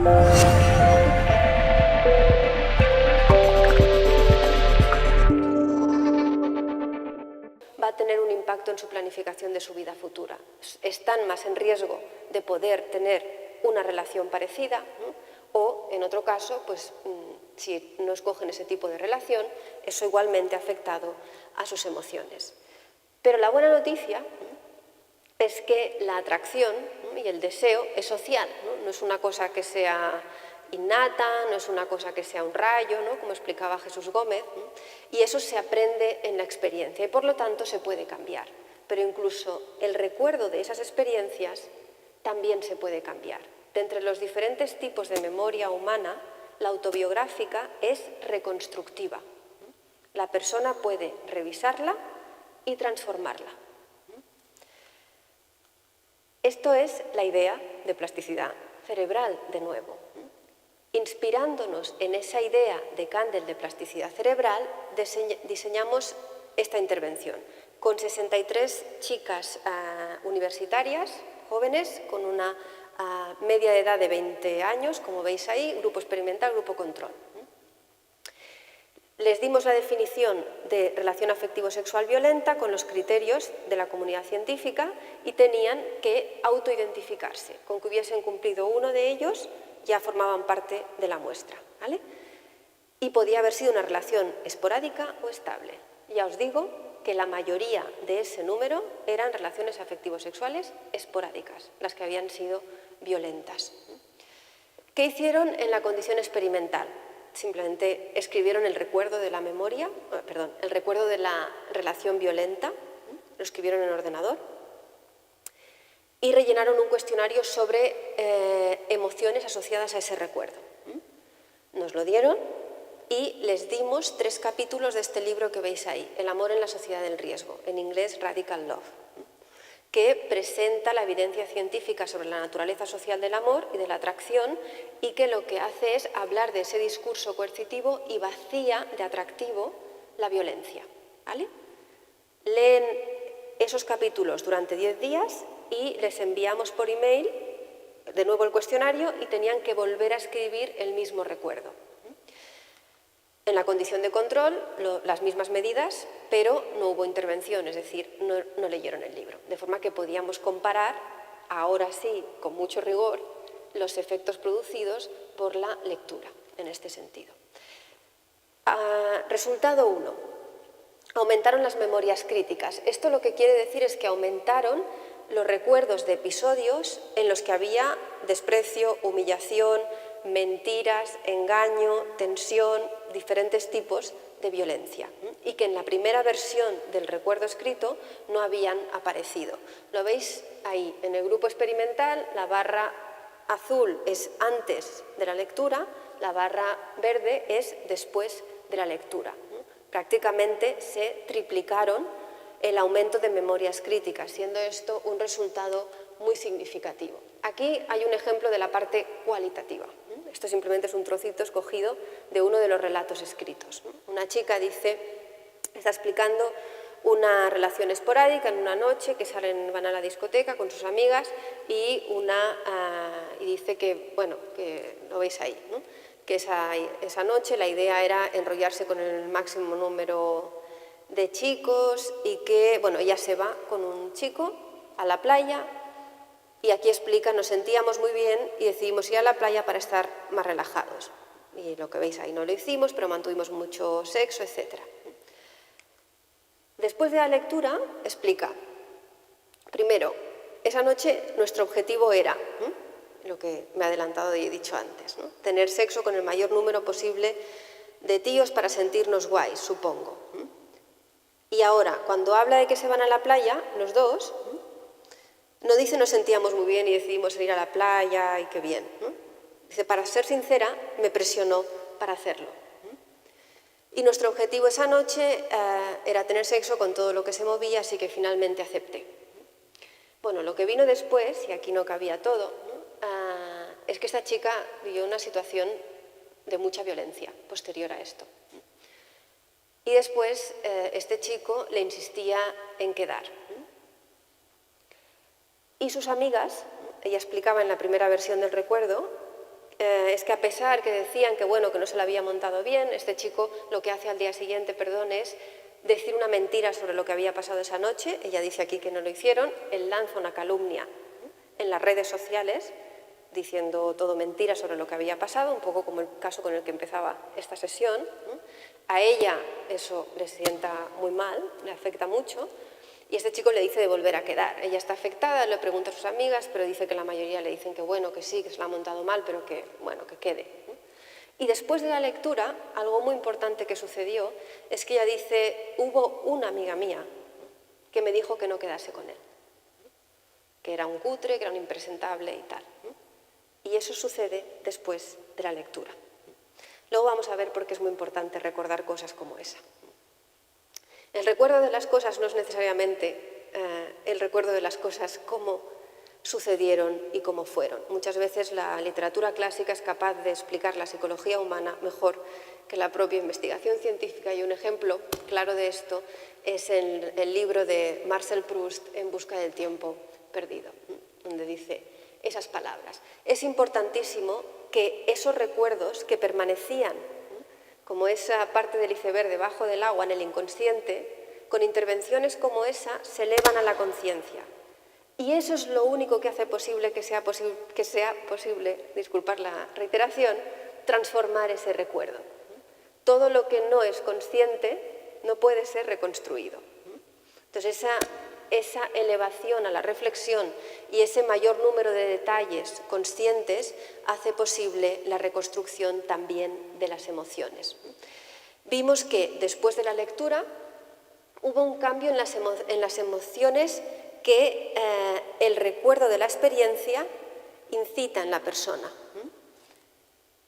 va a tener un impacto en su planificación de su vida futura. Están más en riesgo de poder tener una relación parecida, o, en otro caso, pues, si no escogen ese tipo de relación, eso igualmente ha afectado a sus emociones. Pero la buena noticia es que la atracción y el deseo es social, no es una cosa que sea innata, no es una cosa que sea un rayo, como explicaba Jesús Gómez, y eso se aprende en la experiencia y por lo tanto se puede cambiar. Pero incluso el recuerdo de esas experiencias también se puede cambiar. De entre los diferentes tipos de memoria humana, la autobiográfica es reconstructiva. La persona puede revisarla y transformarla. Esto es la idea de plasticidad cerebral, de nuevo. Inspirándonos en esa idea de Kandel de plasticidad cerebral, diseñamos esta intervención con 63 chicas universitarias, jóvenes, con una media de edad de 20 años, como veis ahí, grupo experimental, grupo control. Les dimos la definición de relación afectivo-sexual violenta con los criterios de la comunidad científica y tenían que autoidentificarse. Con que hubiesen cumplido uno de ellos, ya formaban parte de la muestra, ¿vale? Y podía haber sido una relación esporádica o estable. Ya os digo que la mayoría de ese número eran relaciones afectivo-sexuales esporádicas, las que habían sido violentas. ¿Qué hicieron en la condición experimental? Simplemente escribieron el recuerdo de la memoria, el recuerdo de la relación violenta, lo escribieron en el ordenador y rellenaron un cuestionario sobre emociones asociadas a ese recuerdo. Nos lo dieron y les dimos 3 capítulos de este libro que veis ahí, El amor en la sociedad del riesgo, en inglés Radical Love, que presenta la evidencia científica sobre la naturaleza social del amor y de la atracción y que lo que hace es hablar de ese discurso coercitivo y vacía de atractivo la violencia, ¿vale? Leen esos capítulos durante 10 días y les enviamos por email de nuevo el cuestionario y tenían que volver a escribir el mismo recuerdo. En la condición de control, las mismas medidas, pero no hubo intervención, es decir, no leyeron el libro. De forma que podíamos comparar, ahora sí, con mucho rigor, los efectos producidos por la lectura, en este sentido. Resultado 1. Aumentaron las memorias críticas. Esto lo que quiere decir es que aumentaron los recuerdos de episodios en los que había desprecio, humillación, mentiras, engaño, tensión, diferentes tipos de violencia y que en la primera versión del recuerdo escrito no habían aparecido. Lo veis ahí, en el grupo experimental la barra azul es antes de la lectura, la barra verde es después de la lectura. Prácticamente se triplicaron el aumento de memorias críticas, siendo esto un resultado muy significativo. Aquí hay un ejemplo de la parte cualitativa. Esto simplemente es un trocito escogido de uno de los relatos escritos. Una chica dice, está explicando una relación esporádica en una noche que van a la discoteca con sus amigas y dice que, bueno, que lo veis ahí, ¿no? Que esa noche la idea era enrollarse con el máximo número de chicos y que, bueno, ella se va con un chico a la playa y aquí explica, nos sentíamos muy bien y decidimos ir a la playa para estar más relajados. Y lo que veis ahí no lo hicimos, pero mantuvimos mucho sexo, etc. Después de la lectura, explica, primero, esa noche nuestro objetivo era, lo que me he adelantado y he dicho antes, ¿no? Tener sexo con el mayor número posible de tíos para sentirnos guays, supongo. Y ahora, cuando habla de que se van a la playa, los dos, no dice nos sentíamos muy bien y decidimos ir a la playa y qué bien. Dice, para ser sincera, me presionó para hacerlo. Y nuestro objetivo esa noche era tener sexo con todo lo que se movía, así que finalmente acepté. Bueno, lo que vino después, y aquí no cabía todo, es que esta chica vivió una situación de mucha violencia posterior a esto. Y después este chico le insistía en quedar. Y sus amigas, ella explicaba en la primera versión del recuerdo, es que a pesar que decían que, bueno, que no se lo había montado bien, este chico lo que hace al día siguiente, perdón, es decir una mentira sobre lo que había pasado esa noche. Ella dice aquí que no lo hicieron. Él lanza una calumnia en las redes sociales diciendo todo mentira sobre lo que había pasado, un poco como el caso con el que empezaba esta sesión. A ella eso le sienta muy mal, le afecta mucho, y este chico le dice de volver a quedar. Ella está afectada, le pregunta a sus amigas, pero dice que la mayoría le dicen que bueno, que sí, que se lo ha montado mal, pero que bueno, que quede. Y después de la lectura, algo muy importante que sucedió es que ella dice, hubo una amiga mía que me dijo que no quedase con él, que era un cutre, que era un impresentable y tal. Y eso sucede después de la lectura. Luego vamos a ver por qué es muy importante recordar cosas como esa. El recuerdo de las cosas no es necesariamente el recuerdo de las cosas como sucedieron y cómo fueron. Muchas veces la literatura clásica es capaz de explicar la psicología humana mejor que la propia investigación científica, y un ejemplo claro de esto es el libro de Marcel Proust, En busca del tiempo perdido, donde dice esas palabras. Es importantísimo que esos recuerdos que permanecían como esa parte del iceberg debajo del agua en el inconsciente, con intervenciones como esa se elevan a la conciencia. Y eso es lo único que hace posible que sea posible, disculpar la reiteración, transformar ese recuerdo. Todo lo que no es consciente no puede ser reconstruido. Entonces esa elevación a la reflexión y ese mayor número de detalles conscientes hace posible la reconstrucción también de las emociones. Vimos que después de la lectura hubo un cambio en las emociones que el recuerdo de la experiencia incita en la persona.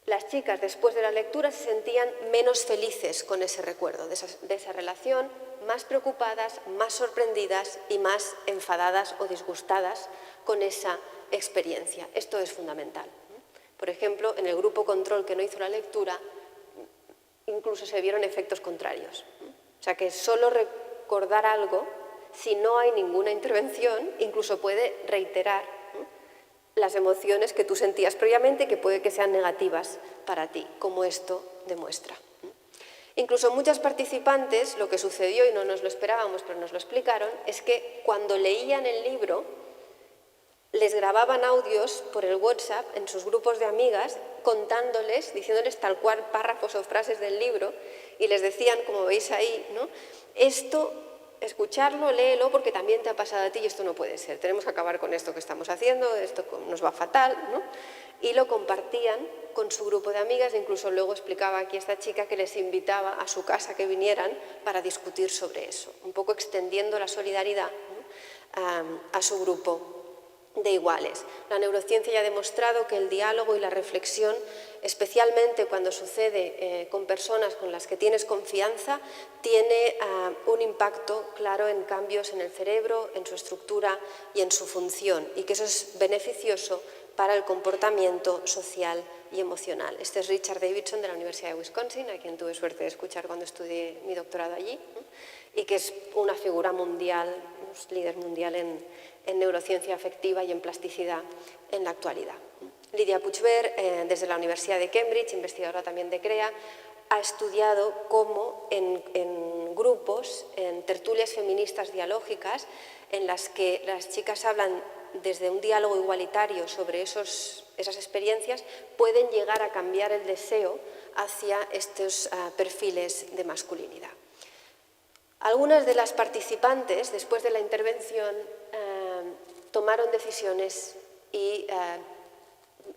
Las chicas después de la lectura se sentían menos felices con ese recuerdo de esa relación, más preocupadas, más sorprendidas y más enfadadas o disgustadas con esa experiencia. Esto es fundamental. Por ejemplo, en el grupo control que no hizo la lectura, incluso se vieron efectos contrarios. O sea que solo recordar algo, si no hay ninguna intervención, incluso puede reiterar las emociones que tú sentías previamente, que puede que sean negativas para ti, como esto demuestra. Incluso muchas participantes, lo que sucedió, y no nos lo esperábamos, pero nos lo explicaron, es que cuando leían el libro, les grababan audios por el WhatsApp en sus grupos de amigas, contándoles, diciéndoles tal cual párrafos o frases del libro, y les decían, como veis ahí, ¿no? Esto, escucharlo, léelo, porque también te ha pasado a ti y esto no puede ser. Tenemos que acabar con esto que estamos haciendo, esto nos va fatal, ¿no? Y lo compartían con su grupo de amigas, e incluso luego explicaba aquí esta chica que les invitaba a su casa que vinieran para discutir sobre eso, un poco extendiendo la solidaridad, ¿no? a su grupo de iguales. La neurociencia ya ha demostrado que el diálogo y la reflexión, especialmente cuando sucede con personas con las que tienes confianza, tiene un impacto claro en cambios en el cerebro, en su estructura y en su función, y que eso es beneficioso para el comportamiento social y emocional. Este es Richard Davidson de la Universidad de Wisconsin, a quien tuve suerte de escuchar cuando estudié mi doctorado allí, y que es una figura mundial, un líder mundial en neurociencia afectiva y en plasticidad en la actualidad. Lidia Puigvert, desde la Universidad de Cambridge, investigadora también de CREA, ha estudiado cómo en grupos, en tertulias feministas dialógicas, en las que las chicas hablan desde un diálogo igualitario sobre esas experiencias, pueden llegar a cambiar el deseo hacia estos perfiles de masculinidad. Algunas de las participantes, después de la intervención, tomaron decisiones y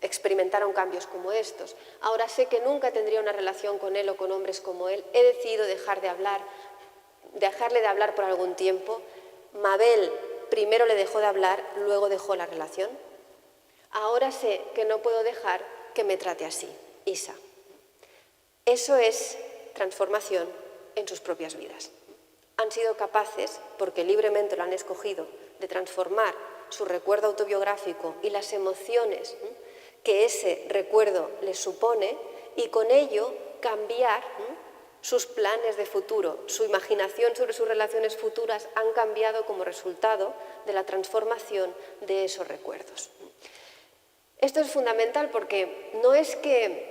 experimentaron cambios como estos. Ahora sé que nunca tendría una relación con él o con hombres como él. He decidido dejarle de hablar por algún tiempo. Mabel primero le dejó de hablar, luego dejó la relación. Ahora sé que no puedo dejar que me trate así. Isa. Eso es transformación en sus propias vidas. Han sido capaces, porque libremente lo han escogido, de transformar su recuerdo autobiográfico y las emociones que ese recuerdo les supone, y con ello cambiar sus planes de futuro. Su imaginación sobre sus relaciones futuras han cambiado como resultado de la transformación de esos recuerdos. Esto es fundamental porque no es que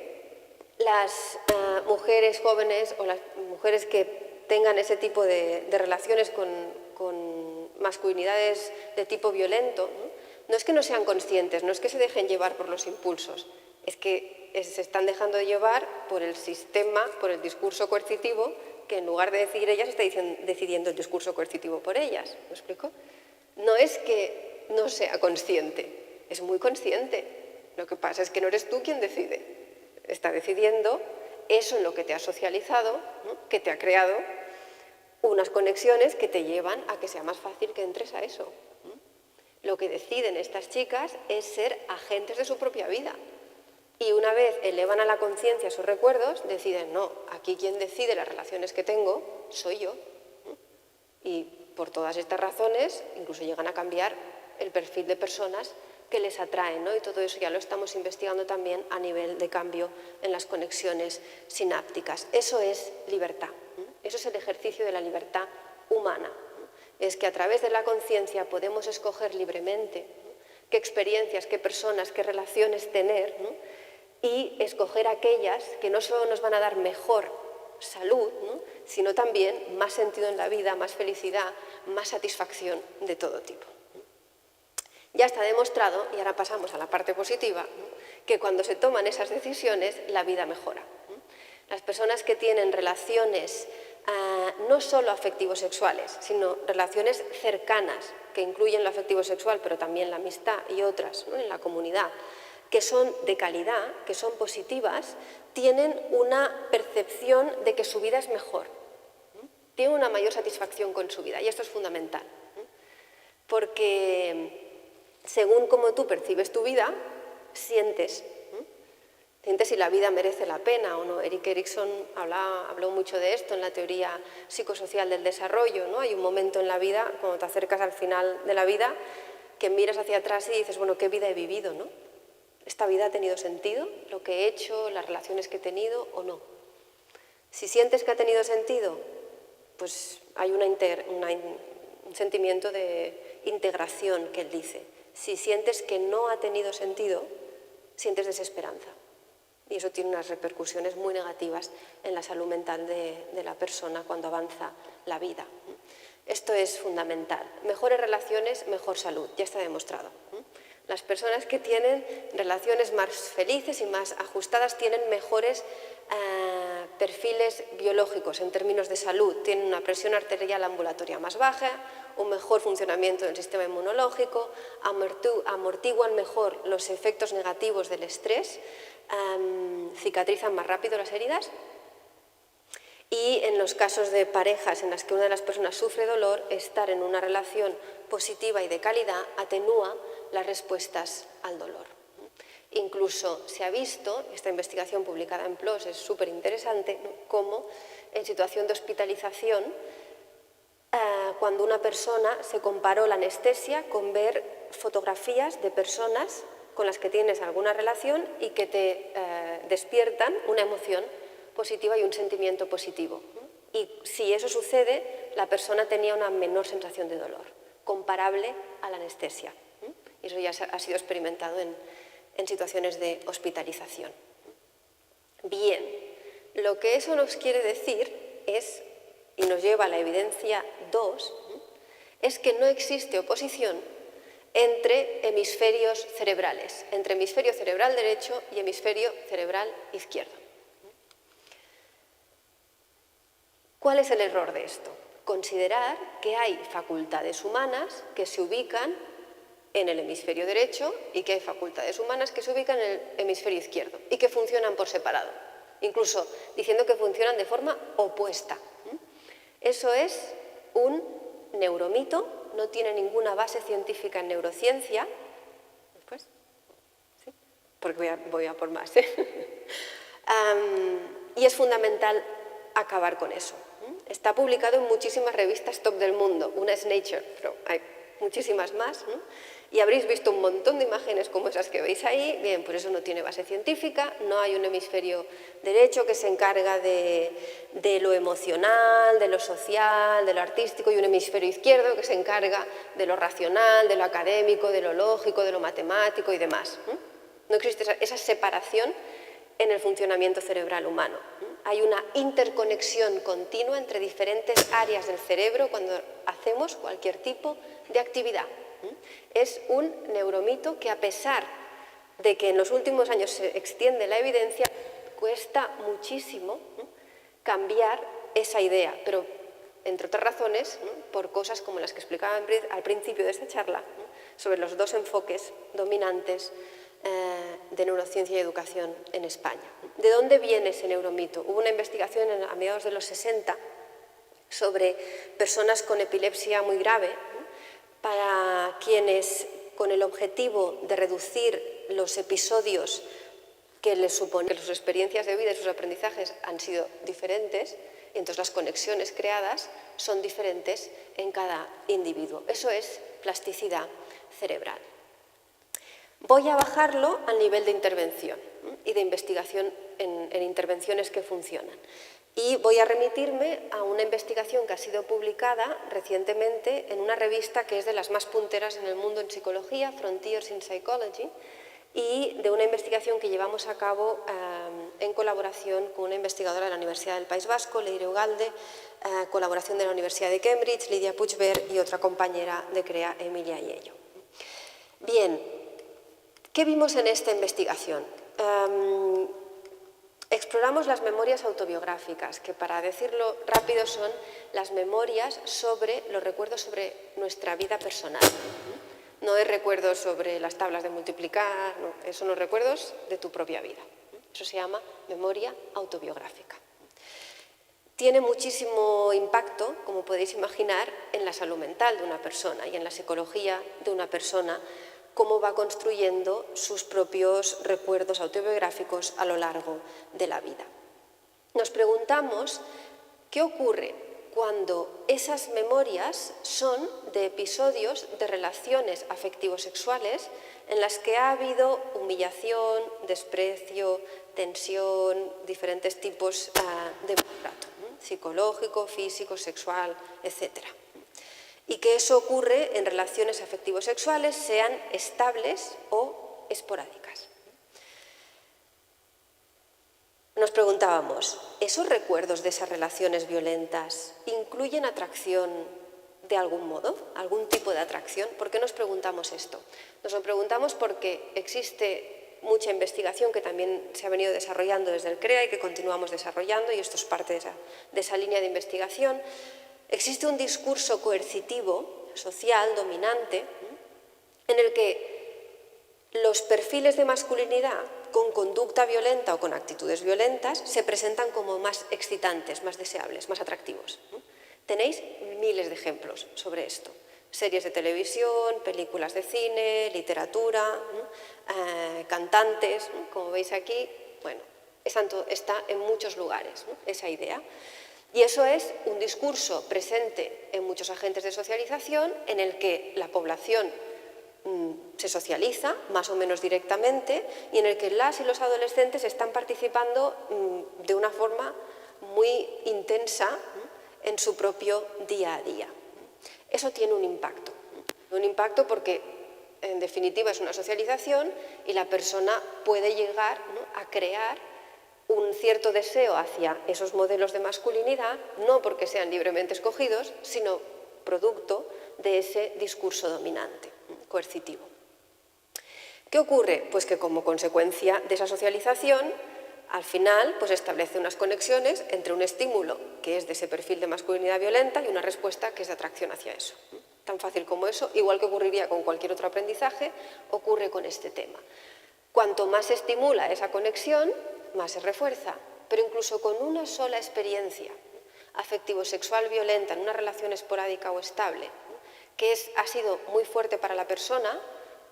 las mujeres jóvenes o las mujeres que tengan ese tipo de relaciones con masculinidades de tipo violento, no es que no sean conscientes, no es que se dejen llevar por los impulsos, es que se están dejando de llevar por el sistema, por el discurso coercitivo, que en lugar de decidir ellas, está decidiendo el discurso coercitivo por ellas. ¿Me explico? No es que no sea consciente, es muy consciente. Lo que pasa es que no eres tú quien decide. Está decidiendo eso en lo que te ha socializado, ¿no? Que te ha creado unas conexiones que te llevan a que sea más fácil que entres a eso. Lo que deciden estas chicas es ser agentes de su propia vida. Y una vez elevan a la conciencia sus recuerdos, deciden, no, aquí quien decide las relaciones que tengo soy yo. Y por todas estas razones, incluso llegan a cambiar el perfil de personas que les atraen, ¿no? Y todo eso ya lo estamos investigando también a nivel de cambio en las conexiones sinápticas. Eso es libertad. Eso es el ejercicio de la libertad humana. Es que a través de la conciencia podemos escoger libremente qué experiencias, qué personas, qué relaciones tener, ¿no? Y escoger aquellas que no solo nos van a dar mejor salud, ¿no? Sino también más sentido en la vida, más felicidad, más satisfacción de todo tipo. Ya está demostrado, y ahora pasamos a la parte positiva, ¿no? Que cuando se toman esas decisiones la vida mejora. Las personas que tienen relaciones no solo afectivo-sexuales, sino relaciones cercanas, que incluyen lo afectivo-sexual, pero también la amistad y otras, ¿no? En la comunidad, que son de calidad, que son positivas, tienen una percepción de que su vida es mejor, tienen una mayor satisfacción con su vida, y esto es fundamental, porque según cómo tú percibes tu vida, sientes si la vida merece la pena o no. Erik Erikson habló mucho de esto en la teoría psicosocial del desarrollo, ¿no? Hay un momento en la vida, cuando te acercas al final de la vida, que miras hacia atrás y dices, bueno, ¿qué vida he vivido, no? ¿Esta vida ha tenido sentido? ¿Lo que he hecho, las relaciones que he tenido o no? Si sientes que ha tenido sentido, pues hay un sentimiento de integración que él dice. Si sientes que no ha tenido sentido, sientes desesperanza. Y eso tiene unas repercusiones muy negativas en la salud mental de la persona cuando avanza la vida. Esto es fundamental. Mejores relaciones, mejor salud, ya está demostrado. Las personas que tienen relaciones más felices y más ajustadas tienen mejores perfiles biológicos en términos de salud. Tienen una presión arterial ambulatoria más baja, un mejor funcionamiento del sistema inmunológico, amortiguan mejor los efectos negativos del estrés, cicatrizan más rápido las heridas. Y en los casos de parejas en las que una de las personas sufre dolor, estar en una relación positiva y de calidad atenúa las respuestas al dolor. Incluso se ha visto, esta investigación publicada en PLOS es súper interesante, ¿no? Cómo en situación de hospitalización, cuando una persona se comparó la anestesia con ver fotografías de personas con las que tienes alguna relación y que te despiertan una emoción positiva y un sentimiento positivo. Y si eso sucede, la persona tenía una menor sensación de dolor, comparable a la anestesia. Y eso ya ha sido experimentado en situaciones de hospitalización. Bien, lo que eso nos quiere decir es, y nos lleva a la evidencia 2, es que no existe oposición entre hemisferios cerebrales, entre hemisferio cerebral derecho y hemisferio cerebral izquierdo. ¿Cuál es el error de esto? Considerar que hay facultades humanas que se ubican en el hemisferio derecho y que hay facultades humanas que se ubican en el hemisferio izquierdo y que funcionan por separado, incluso diciendo que funcionan de forma opuesta. Eso es un neuromito, no tiene ninguna base científica en neurociencia. ¿Después? ¿Sí? Porque voy a por más. Y es fundamental acabar con eso. Está publicado en muchísimas revistas top del mundo. Una es Nature, pero hay muchísimas más, ¿no? Y habréis visto un montón de imágenes como esas que veis ahí. Bien, pues eso no tiene base científica, no hay un hemisferio derecho que se encarga de lo emocional, de lo social, de lo artístico, y un hemisferio izquierdo que se encarga de lo racional, de lo académico, de lo lógico, de lo matemático y demás. No existe esa separación en el funcionamiento cerebral humano. Hay una interconexión continua entre diferentes áreas del cerebro cuando hacemos cualquier tipo de actividad. Es un neuromito que, a pesar de que en los últimos años se extiende la evidencia, cuesta muchísimo cambiar esa idea, pero entre otras razones, por cosas como las que explicaba al principio de esta charla, sobre los dos enfoques dominantes de neurociencia y educación en España. ¿De dónde viene ese neuromito? Hubo una investigación a mediados de los 60 sobre personas con epilepsia muy grave, para quienes, con el objetivo de reducir los episodios que les supone que sus experiencias de vida y sus aprendizajes han sido diferentes, y entonces las conexiones creadas son diferentes en cada individuo. Eso es plasticidad cerebral. Voy a bajarlo al nivel de intervención y de investigación en intervenciones que funcionan. Y voy a remitirme a una investigación que ha sido publicada recientemente en una revista que es de las más punteras en el mundo en psicología, Frontiers in Psychology, y de una investigación que llevamos a cabo en colaboración con una investigadora de la Universidad del País Vasco, Leire Ugalde, colaboración de la Universidad de Cambridge, Lidia Puigvert, y otra compañera de CREA, Emilia Aiello. Bien, ¿qué vimos en esta investigación? Exploramos las memorias autobiográficas, que, para decirlo rápido, son las memorias sobre los recuerdos sobre nuestra vida personal. No es recuerdos sobre las tablas de multiplicar, no, son los recuerdos de tu propia vida. Eso se llama memoria autobiográfica. Tiene muchísimo impacto, como podéis imaginar, en la salud mental de una persona y en la psicología de una persona, cómo va construyendo sus propios recuerdos autobiográficos a lo largo de la vida. Nos preguntamos qué ocurre cuando esas memorias son de episodios de relaciones afectivo-sexuales en las que ha habido humillación, desprecio, tensión, diferentes tipos de maltrato, psicológico, físico, sexual, etc. Y que eso ocurre en relaciones afectivo-sexuales, sean estables o esporádicas. Nos preguntábamos, ¿esos recuerdos de esas relaciones violentas incluyen atracción de algún modo? ¿Algún tipo de atracción? ¿Por qué nos preguntamos esto? Nos lo preguntamos porque existe mucha investigación que también se ha venido desarrollando desde el CREA y que continuamos desarrollando, y esto es parte de esa línea de investigación. Existe un discurso coercitivo, social, dominante, en el que los perfiles de masculinidad con conducta violenta o con actitudes violentas se presentan como más excitantes, más deseables, más atractivos. Tenéis miles de ejemplos sobre esto. Series de televisión, películas de cine, literatura, cantantes, como veis aquí, bueno, está en muchos lugares, esa idea. Y eso es un discurso presente en muchos agentes de socialización en el que la población se socializa más o menos directamente y en el que las y los adolescentes están participando de una forma muy intensa en su propio día a día. Eso tiene un impacto porque en definitiva es una socialización y la persona puede llegar a crear un cierto deseo hacia esos modelos de masculinidad, no porque sean libremente escogidos, sino producto de ese discurso dominante, coercitivo. ¿Qué ocurre? Pues que como consecuencia de esa socialización, al final establece unas conexiones entre un estímulo que es de ese perfil de masculinidad violenta y una respuesta que es de atracción hacia eso. Tan fácil como eso, igual que ocurriría con cualquier otro aprendizaje, ocurre con este tema. Cuanto más se estimula esa conexión, más se refuerza, pero incluso con una sola experiencia afectivo-sexual violenta en una relación esporádica o estable, que ha sido muy fuerte para la persona,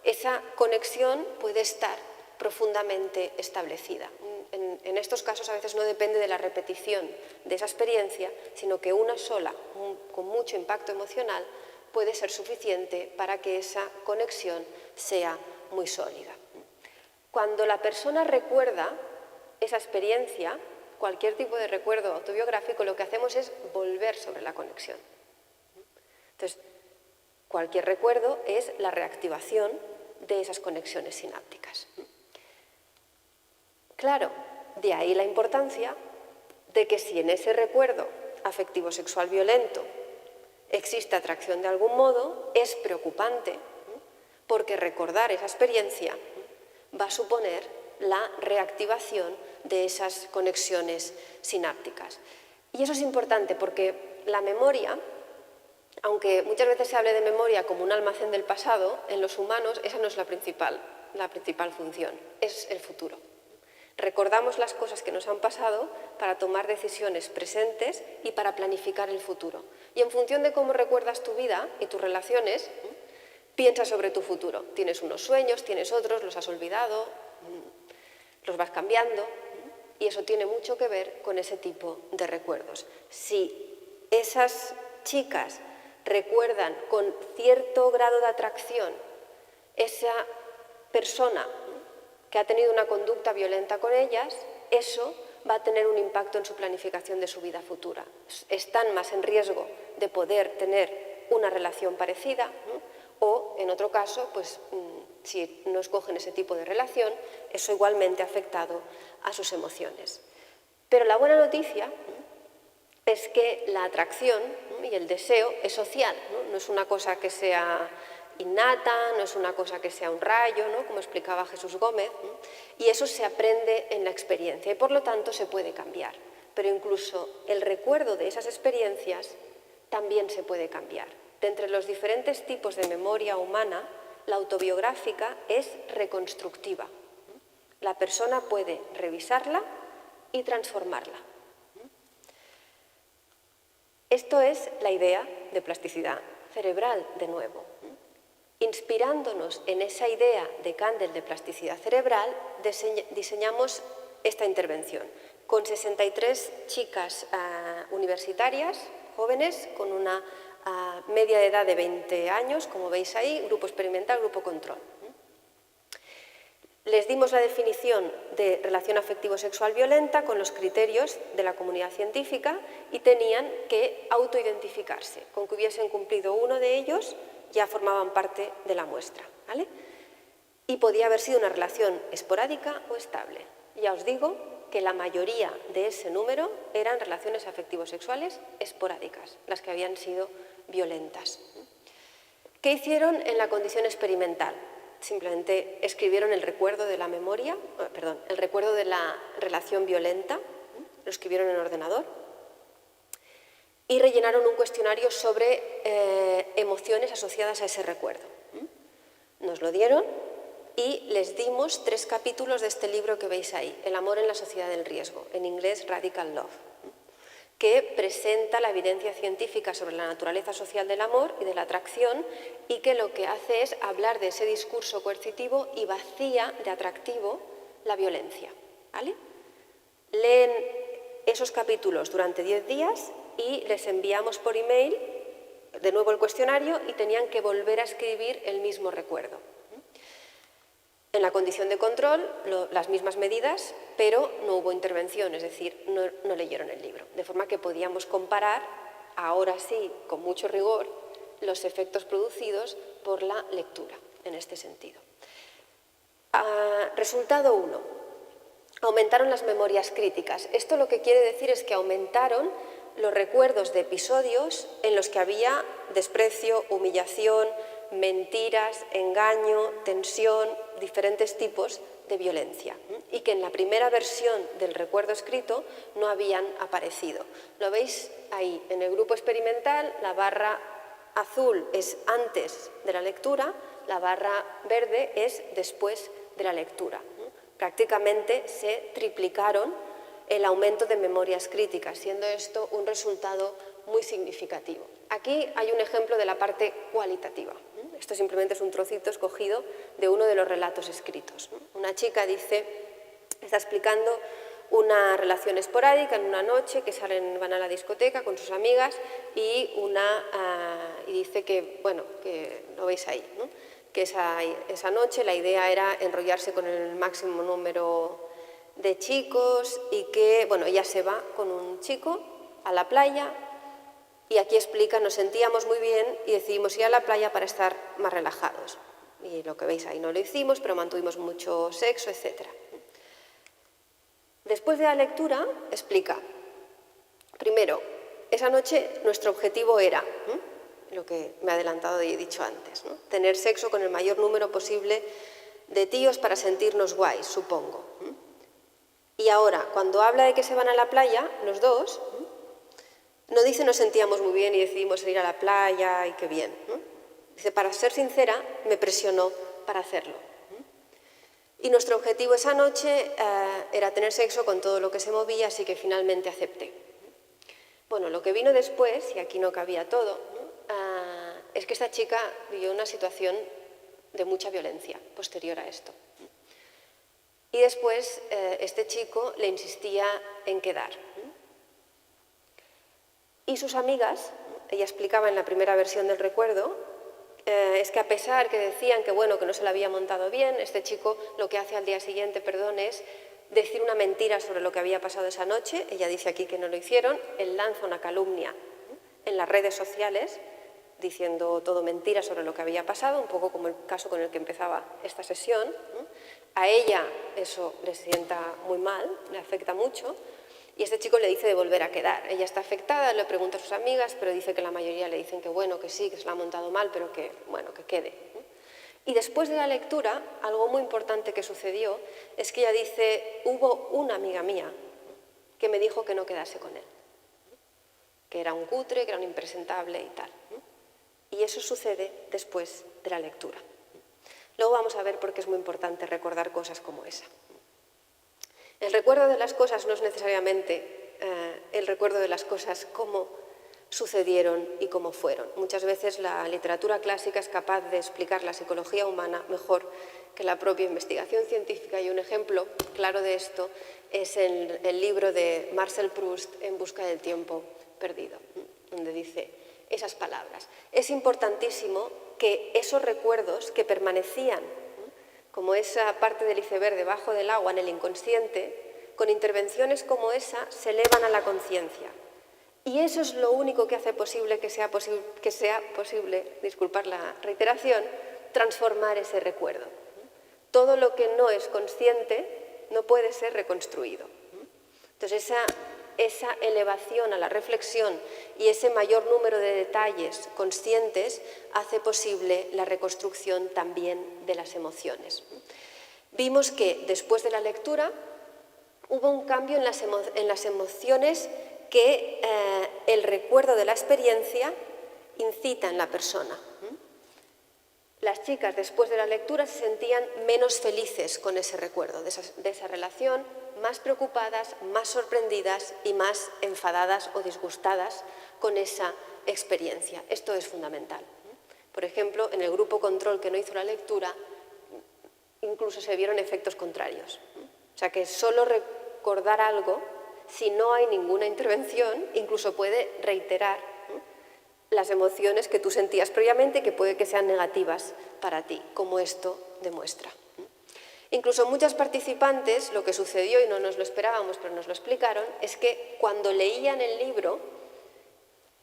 esa conexión puede estar profundamente establecida. En estos casos a veces no depende de la repetición de esa experiencia, sino que una sola, con mucho impacto emocional, puede ser suficiente para que esa conexión sea muy sólida. Cuando la persona recuerda esa experiencia, cualquier tipo de recuerdo autobiográfico, lo que hacemos es volver sobre la conexión. Entonces, cualquier recuerdo es la reactivación de esas conexiones sinápticas. Claro, de ahí la importancia de que si en ese recuerdo afectivo sexual violento existe atracción de algún modo, es preocupante, porque recordar esa experiencia va a suponer la reactivación de esas conexiones sinápticas. Y eso es importante porque la memoria, aunque muchas veces se hable de memoria como un almacén del pasado, en los humanos esa no es la principal función, es el futuro. Recordamos las cosas que nos han pasado para tomar decisiones presentes y para planificar el futuro. Y en función de cómo recuerdas tu vida y tus relaciones, piensas sobre tu futuro. Tienes unos sueños, tienes otros, los has olvidado, los vas cambiando, y eso tiene mucho que ver con ese tipo de recuerdos. Si esas chicas recuerdan con cierto grado de atracción esa persona que ha tenido una conducta violenta con ellas, eso va a tener un impacto en su planificación de su vida futura. Están más en riesgo de poder tener una relación parecida, o, en otro caso, pues, si no escogen ese tipo de relación, eso igualmente ha afectado a sus emociones. Pero la buena noticia es que la atracción y el deseo es social, no es una cosa que sea innata, no es una cosa que sea un rayo, como explicaba Jesús Gómez, y eso se aprende en la experiencia y por lo tanto se puede cambiar. Pero incluso el recuerdo de esas experiencias también se puede cambiar. De entre los diferentes tipos de memoria humana, la autobiográfica es reconstructiva. La persona puede revisarla y transformarla. Esto es la idea de plasticidad cerebral, de nuevo. Inspirándonos en esa idea de Kandel de plasticidad cerebral, diseñamos esta intervención con 63 chicas universitarias, jóvenes, con una media de edad de 20 años, como veis ahí, grupo experimental, grupo control. Les dimos la definición de relación afectivo-sexual violenta con los criterios de la comunidad científica y tenían que autoidentificarse. Con que hubiesen cumplido uno de ellos, ya formaban parte de la muestra, ¿vale? Y podía haber sido una relación esporádica o estable. Ya os digo que la mayoría de ese número eran relaciones afectivo-sexuales esporádicas, las que habían sido violentas. ¿Qué hicieron en la condición experimental? Simplemente escribieron el recuerdo de la memoria, el recuerdo de la relación violenta, lo escribieron en el ordenador, y rellenaron un cuestionario sobre emociones asociadas a ese recuerdo. Nos lo dieron y les dimos 3 capítulos de este libro que veis ahí, El amor en la sociedad del riesgo, en inglés Radical Love, que presenta la evidencia científica sobre la naturaleza social del amor y de la atracción y que lo que hace es hablar de ese discurso coercitivo y vacía de atractivo la violencia, ¿vale? Leen esos capítulos durante 10 días y les enviamos por email de nuevo el cuestionario y tenían que volver a escribir el mismo recuerdo. En la condición de control, las mismas medidas, pero no hubo intervención, es decir, no leyeron el libro. De forma que podíamos comparar, ahora sí, con mucho rigor, los efectos producidos por la lectura, en este sentido. Resultado 1. Aumentaron las memorias críticas. Esto lo que quiere decir es que aumentaron los recuerdos de episodios en los que había desprecio, humillación, mentiras, engaño, tensión, diferentes tipos de violencia, y que en la primera versión del recuerdo escrito no habían aparecido. Lo veis ahí, en el grupo experimental, la barra azul es antes de la lectura, la barra verde es después de la lectura. Prácticamente se triplicaron el aumento de memorias críticas, siendo esto un resultado muy significativo. Aquí hay un ejemplo de la parte cualitativa. Esto simplemente es un trocito escogido de uno de los relatos escritos. Una chica dice, está explicando una relación esporádica en una noche que van a la discoteca con sus amigas y dice que, bueno, que lo veis ahí, ¿no? Que esa noche la idea era enrollarse con el máximo número de chicos y que, bueno, ella se va con un chico a la playa y aquí explica, nos sentíamos muy bien y decidimos ir a la playa para estar más relajados. Y lo que veis ahí no lo hicimos, pero mantuvimos mucho sexo, etc. Después de la lectura, explica, primero, esa noche nuestro objetivo era, lo que me he adelantado y he dicho antes, ¿no? Tener sexo con el mayor número posible de tíos para sentirnos guays, supongo. Y ahora, cuando habla de que se van a la playa, los dos, no dice nos sentíamos muy bien y decidimos ir a la playa y qué bien. Dice, para ser sincera, me presionó para hacerlo. Y nuestro objetivo esa noche era tener sexo con todo lo que se movía, así que finalmente acepté. Bueno, lo que vino después, y aquí no cabía todo, es que esta chica vivió una situación de mucha violencia posterior a esto. Y después este chico le insistía en quedar. Y sus amigas, ella explicaba en la primera versión del recuerdo, es que a pesar que decían que bueno, que no se la había montado bien, este chico lo que hace al día siguiente, es decir una mentira sobre lo que había pasado esa noche. Ella dice aquí que no lo hicieron, él lanza una calumnia en las redes sociales diciendo todo mentira sobre lo que había pasado, un poco como el caso con el que empezaba esta sesión. A ella eso le sienta muy mal, le afecta mucho, y este chico le dice de volver a quedar. Ella está afectada, le pregunta a sus amigas, pero dice que la mayoría le dicen que bueno, que sí, que se la ha montado mal, pero que bueno, que quede. Y después de la lectura, algo muy importante que sucedió es que ella dice, hubo una amiga mía que me dijo que no quedase con él, que era un cutre, que era un impresentable y tal. Y eso sucede después de la lectura. Luego vamos a ver por qué es muy importante recordar cosas como esa. El recuerdo de las cosas no es necesariamente el recuerdo de las cosas como sucedieron y cómo fueron. Muchas veces la literatura clásica es capaz de explicar la psicología humana mejor que la propia investigación científica, y un ejemplo claro de esto es el libro de Marcel Proust, En busca del tiempo perdido, donde dice esas palabras. Es importantísimo que esos recuerdos que permanecían como esa parte del iceberg debajo del agua en el inconsciente, con intervenciones como esa se elevan a la conciencia. Y eso es lo único que hace posible que sea posible, disculpar la reiteración, transformar ese recuerdo. Todo lo que no es consciente no puede ser reconstruido. Entonces esa elevación a la reflexión y ese mayor número de detalles conscientes hace posible la reconstrucción también de las emociones. Vimos que después de la lectura hubo un cambio en las emociones que el recuerdo de la experiencia incita en la persona. Las chicas después de la lectura se sentían menos felices con ese recuerdo de esa relación, más preocupadas, más sorprendidas y más enfadadas o disgustadas con esa experiencia. Esto es fundamental. Por ejemplo, en el grupo control que no hizo la lectura, incluso se vieron efectos contrarios. O sea que solo recordar algo, si no hay ninguna intervención, incluso puede reiterar las emociones que tú sentías previamente y que puede que sean negativas para ti, como esto demuestra. Incluso muchas participantes, lo que sucedió, y no nos lo esperábamos, pero nos lo explicaron, es que cuando leían el libro,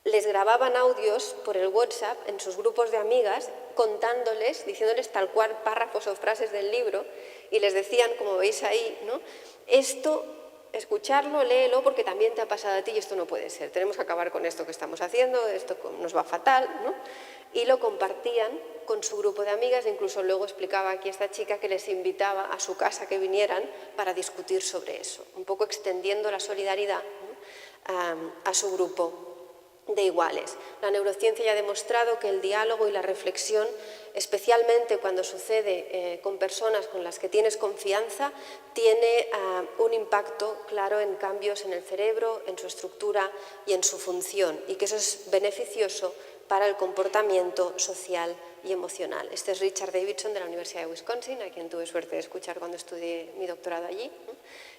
les grababan audios por el WhatsApp en sus grupos de amigas, contándoles, diciéndoles tal cual párrafos o frases del libro, y les decían, como veis ahí, ¿no? Esto, escucharlo, léelo, porque también te ha pasado a ti y esto no puede ser. Tenemos que acabar con esto que estamos haciendo, esto nos va fatal, ¿no? Y lo compartían con su grupo de amigas, e incluso luego explicaba aquí esta chica que les invitaba a su casa que vinieran para discutir sobre eso, un poco extendiendo la solidaridad, ¿no? a su grupo de iguales. La neurociencia ya ha demostrado que el diálogo y la reflexión, especialmente cuando sucede con personas con las que tienes confianza, tiene un impacto claro en cambios en el cerebro, en su estructura y en su función, y que eso es beneficioso para el comportamiento social y emocional. Este es Richard Davidson de la Universidad de Wisconsin, a quien tuve suerte de escuchar cuando estudié mi doctorado allí,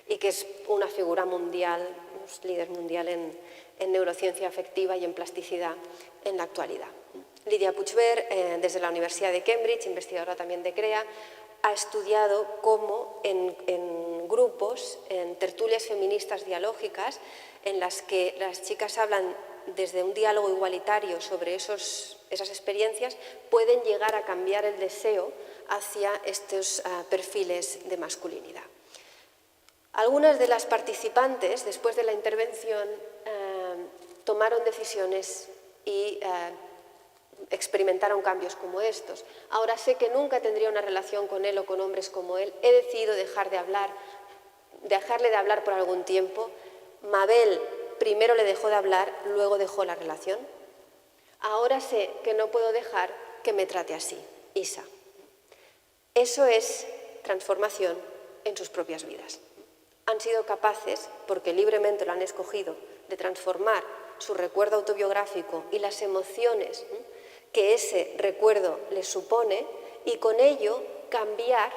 y que es una figura mundial, un líder mundial en neurociencia afectiva y en plasticidad en la actualidad. Lidia Puigvert, desde la Universidad de Cambridge, investigadora también de CREA, ha estudiado cómo en grupos, en tertulias feministas dialógicas, en las que las chicas hablan desde un diálogo igualitario sobre esas experiencias, pueden llegar a cambiar el deseo hacia estos perfiles de masculinidad. Algunas de las participantes, después de la intervención, tomaron decisiones y experimentaron cambios como estos. Ahora sé que nunca tendría una relación con él o con hombres como él. He decidido dejarle de hablar por algún tiempo. Mabel primero le dejó de hablar, luego dejó la relación. Ahora sé que no puedo dejar que me trate así, Isa. Eso es transformación en sus propias vidas. Han sido capaces, porque libremente lo han escogido, de transformar su recuerdo autobiográfico y las emociones que ese recuerdo les supone y con ello cambiar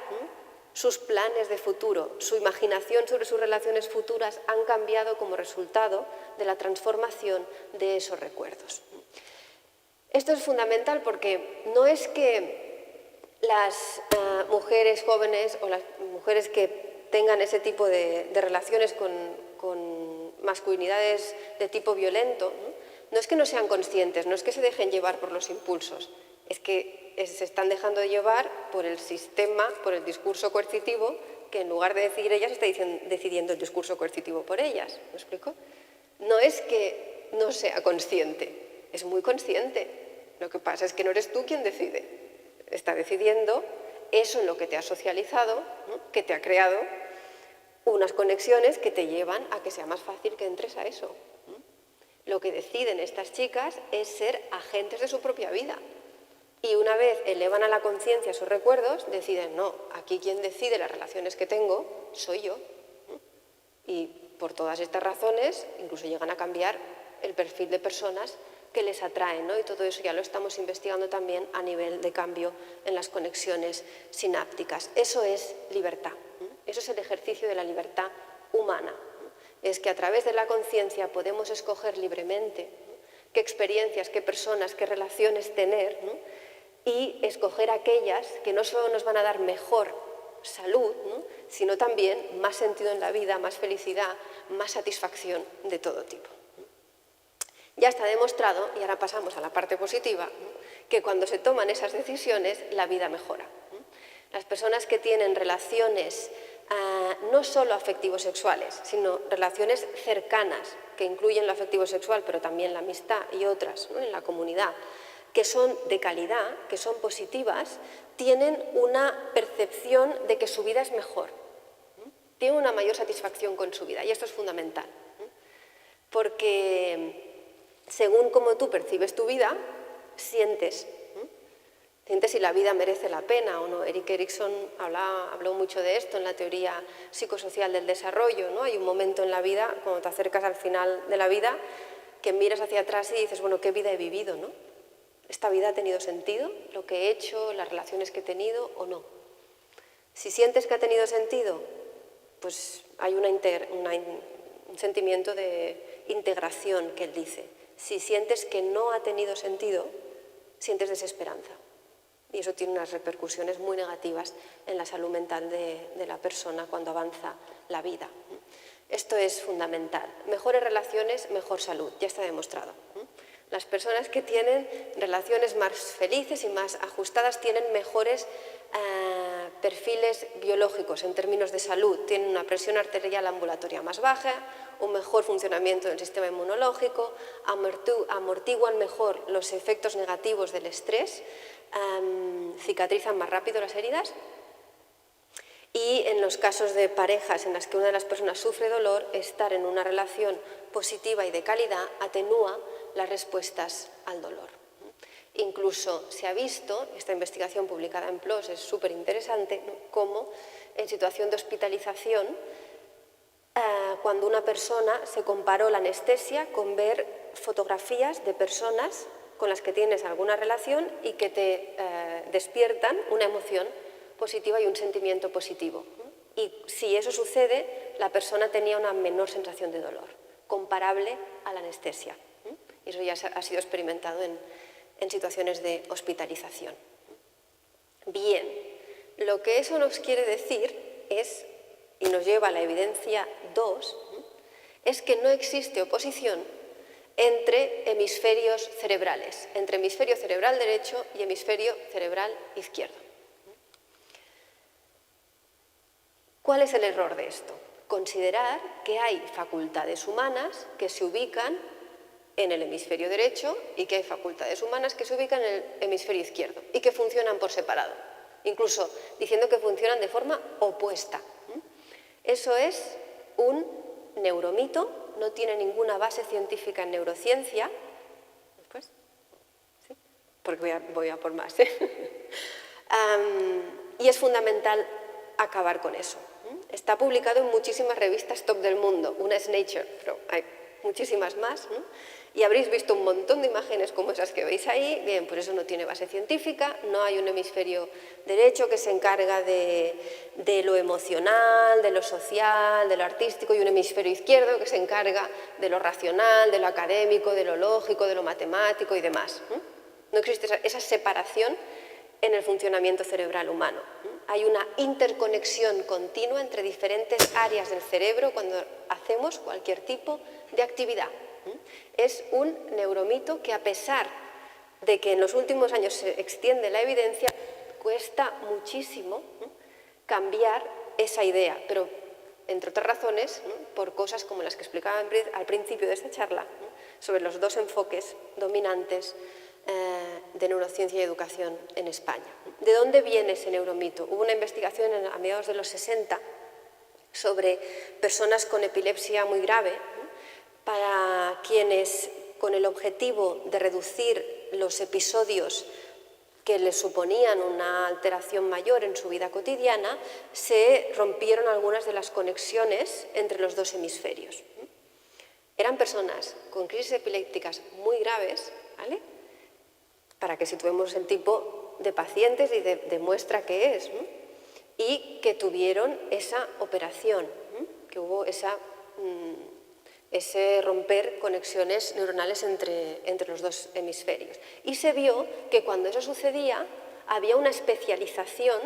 sus planes de futuro, su imaginación sobre sus relaciones futuras han cambiado como resultado de la transformación de esos recuerdos. Esto es fundamental porque no es que las mujeres jóvenes o las mujeres que tengan ese tipo de relaciones con masculinidades de tipo violento, no es que no sean conscientes, no es que se dejen llevar por los impulsos, es que se están dejando de llevar por el sistema, por el discurso coercitivo, que en lugar de decidir ellas, está decidiendo el discurso coercitivo por ellas. ¿Me explico? No es que no sea consciente, es muy consciente. Lo que pasa es que no eres tú quien decide. Está decidiendo eso en lo que te ha socializado, ¿no? Que te ha creado unas conexiones que te llevan a que sea más fácil que entres a eso. Lo que deciden estas chicas es ser agentes de su propia vida. Y una vez elevan a la conciencia sus recuerdos, deciden, no, aquí quien decide las relaciones que tengo soy yo. Y por todas estas razones, incluso llegan a cambiar el perfil de personas que les atraen, ¿no? Y todo eso ya lo estamos investigando también a nivel de cambio en las conexiones sinápticas. Eso es libertad. Eso es el ejercicio de la libertad humana. Es que a través de la conciencia podemos escoger libremente qué experiencias, qué personas, qué relaciones tener, ¿no? Y escoger aquellas que no solo nos van a dar mejor salud, ¿no? Sino también más sentido en la vida, más felicidad, más satisfacción de todo tipo. Ya está demostrado, y ahora pasamos a la parte positiva, ¿no? Que cuando se toman esas decisiones la vida mejora. Las personas que tienen relaciones no solo afectivo-sexuales, sino relaciones cercanas, que incluyen lo afectivo-sexual, pero también la amistad y otras, ¿no? En la comunidad, que son de calidad, que son positivas, tienen una percepción de que su vida es mejor, tienen una mayor satisfacción con su vida, y esto es fundamental, porque según cómo tú percibes tu vida, sientes si la vida merece la pena o no. Erik Erikson habló mucho de esto en la teoría psicosocial del desarrollo, ¿no? Hay un momento en la vida, cuando te acercas al final de la vida, que miras hacia atrás y dices, bueno, ¿qué vida he vivido, no? ¿Esta vida ha tenido sentido? ¿Lo que he hecho, las relaciones que he tenido o no? Si sientes que ha tenido sentido, pues hay un sentimiento de integración que él dice. Si sientes que no ha tenido sentido, sientes desesperanza. Y eso tiene unas repercusiones muy negativas en la salud mental de la persona cuando avanza la vida. Esto es fundamental. Mejores relaciones, mejor salud, ya está demostrado. Las personas que tienen relaciones más felices y más ajustadas tienen mejores perfiles biológicos en términos de salud. Tienen una presión arterial ambulatoria más baja, un mejor funcionamiento del sistema inmunológico, amortiguan mejor los efectos negativos del estrés, cicatrizan más rápido las heridas. Y en los casos de parejas en las que una de las personas sufre dolor, estar en una relación positiva y de calidad atenúa las respuestas al dolor. Incluso se ha visto, esta investigación publicada en PLOS es súper interesante, ¿no? Cómo en situación de hospitalización, cuando una persona se comparó la anestesia con ver fotografías de personas con las que tienes alguna relación y que te despiertan una emoción positiva y un sentimiento positivo. Y si eso sucede, la persona tenía una menor sensación de dolor, comparable a la anestesia. Y eso ya ha sido experimentado en situaciones de hospitalización. Bien, lo que eso nos quiere decir es, y nos lleva a la evidencia 2, es que no existe oposición entre hemisferios cerebrales, entre hemisferio cerebral derecho y hemisferio cerebral izquierdo. ¿Cuál es el error de esto? considerar que hay facultades humanas que se ubican en el hemisferio derecho y que hay facultades humanas que se ubican en el hemisferio izquierdo y que funcionan por separado, incluso diciendo que funcionan de forma opuesta. Eso es un neuromito, no tiene ninguna base científica en neurociencia. Después, ¿sí? Porque voy a por más. Y es fundamental acabar con eso. Está publicado en muchísimas revistas top del mundo. Una es Nature, pero hay muchísimas más, ¿no? Y habréis visto un montón de imágenes como esas que veis ahí. Bien, pues eso no tiene base científica, no hay un hemisferio derecho que se encarga de lo emocional, de lo social, de lo artístico, y un hemisferio izquierdo que se encarga de lo racional, de lo académico, de lo lógico, de lo matemático y demás. No existe esa separación en el funcionamiento cerebral humano. Hay una interconexión continua entre diferentes áreas del cerebro cuando hacemos cualquier tipo de actividad. Es un neuromito que, a pesar de que en los últimos años se extiende la evidencia, cuesta muchísimo cambiar esa idea, pero entre otras razones, por cosas como las que explicaba al principio de esta charla, sobre los dos enfoques dominantes de neurociencia y educación en España. ¿De dónde viene ese neuromito? Hubo una investigación a mediados de los 60 sobre personas con epilepsia muy grave, para quienes, con el objetivo de reducir los episodios que les suponían una alteración mayor en su vida cotidiana, se rompieron algunas de las conexiones entre los dos hemisferios. Eran personas con crisis epilépticas muy graves, ¿vale?, para que situemos el tipo de pacientes y de muestra que es, ¿no?, y que tuvieron esa operación, que hubo ese romper conexiones neuronales entre los dos hemisferios. Y se vio que cuando eso sucedía había una especialización,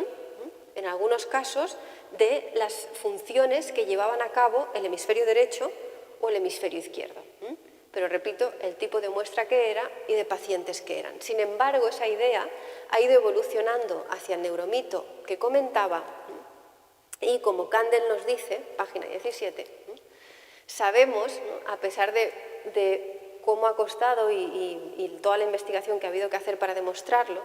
en algunos casos, de las funciones que llevaban a cabo el hemisferio derecho o el hemisferio izquierdo. Pero repito, el tipo de muestra que era y de pacientes que eran. Sin embargo, esa idea ha ido evolucionando hacia el neuromito que comentaba, y como Kandel nos dice, página 17, sabemos, ¿no?, a pesar de cómo ha costado y toda la investigación que ha habido que hacer para demostrarlo,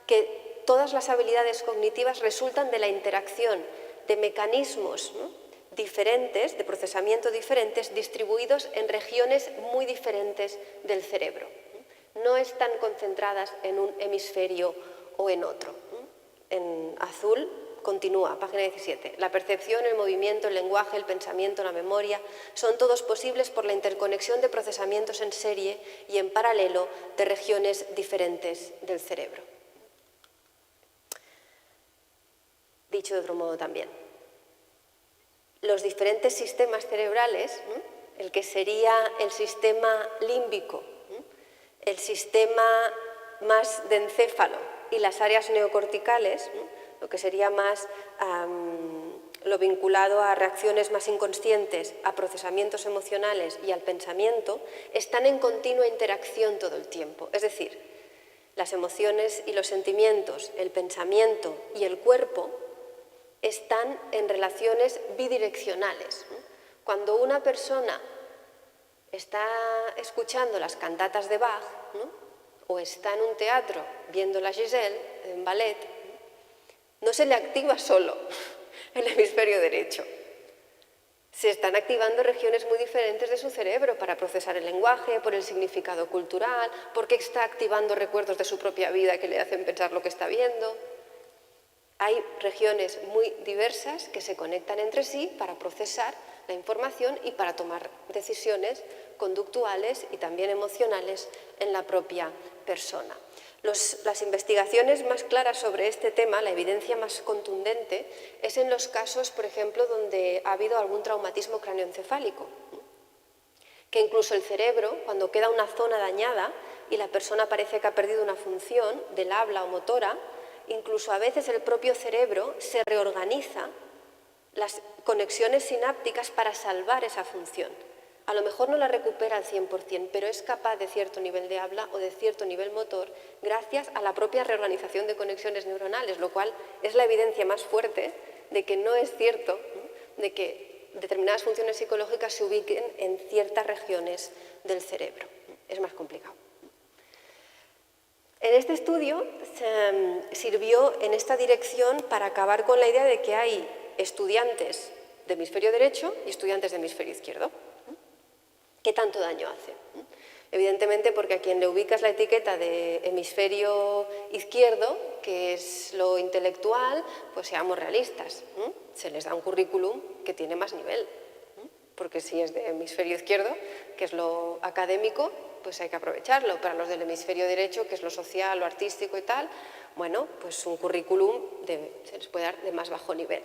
que todas las habilidades cognitivas resultan de la interacción de mecanismos, ¿no?, diferentes, de procesamiento diferentes, distribuidos en regiones muy diferentes del cerebro. No están concentradas en un hemisferio o en otro. En azul continúa, página 17. La percepción, el movimiento, el lenguaje, el pensamiento, la memoria, son todos posibles por la interconexión de procesamientos en serie y en paralelo de regiones diferentes del cerebro. Dicho de otro modo también, los diferentes sistemas cerebrales, el que sería el sistema límbico, el sistema más de encéfalo y las áreas neocorticales, lo que sería más lo vinculado a reacciones más inconscientes, a procesamientos emocionales y al pensamiento, están en continua interacción todo el tiempo. Es decir, las emociones y los sentimientos, el pensamiento y el cuerpo están en relaciones bidireccionales. Cuando una persona está escuchando las cantatas de Bach, ¿no?, o está en un teatro viendo la Giselle en ballet, no se le activa solo el hemisferio derecho. Se están activando regiones muy diferentes de su cerebro para procesar el lenguaje, por el significado cultural, porque está activando recuerdos de su propia vida que le hacen pensar lo que está viendo. Hay regiones muy diversas que se conectan entre sí para procesar la información y para tomar decisiones conductuales y también emocionales en la propia persona. Las investigaciones más claras sobre este tema, la evidencia más contundente, es en los casos, por ejemplo, donde ha habido algún traumatismo craneoencefálico, que incluso el cerebro, cuando queda una zona dañada y la persona parece que ha perdido una función del habla o motora, incluso a veces el propio cerebro se reorganiza las conexiones sinápticas para salvar esa función. A lo mejor no la recupera al 100%, pero es capaz de cierto nivel de habla o de cierto nivel motor gracias a la propia reorganización de conexiones neuronales, lo cual es la evidencia más fuerte de que no es cierto, ¿no?, de que determinadas funciones psicológicas se ubiquen en ciertas regiones del cerebro. Es más complicado. En este estudio sirvió en esta dirección para acabar con la idea de que hay estudiantes de hemisferio derecho y estudiantes de hemisferio izquierdo. ¿Qué tanto daño hace? Evidentemente porque a quien le ubicas la etiqueta de hemisferio izquierdo, que es lo intelectual, pues seamos realistas. Se les da un currículum que tiene más nivel. Porque si es de hemisferio izquierdo, que es lo académico, pues hay que aprovecharlo. Para los del hemisferio derecho, que es lo social, lo artístico y tal, bueno, pues un currículum se les puede dar de más bajo nivel.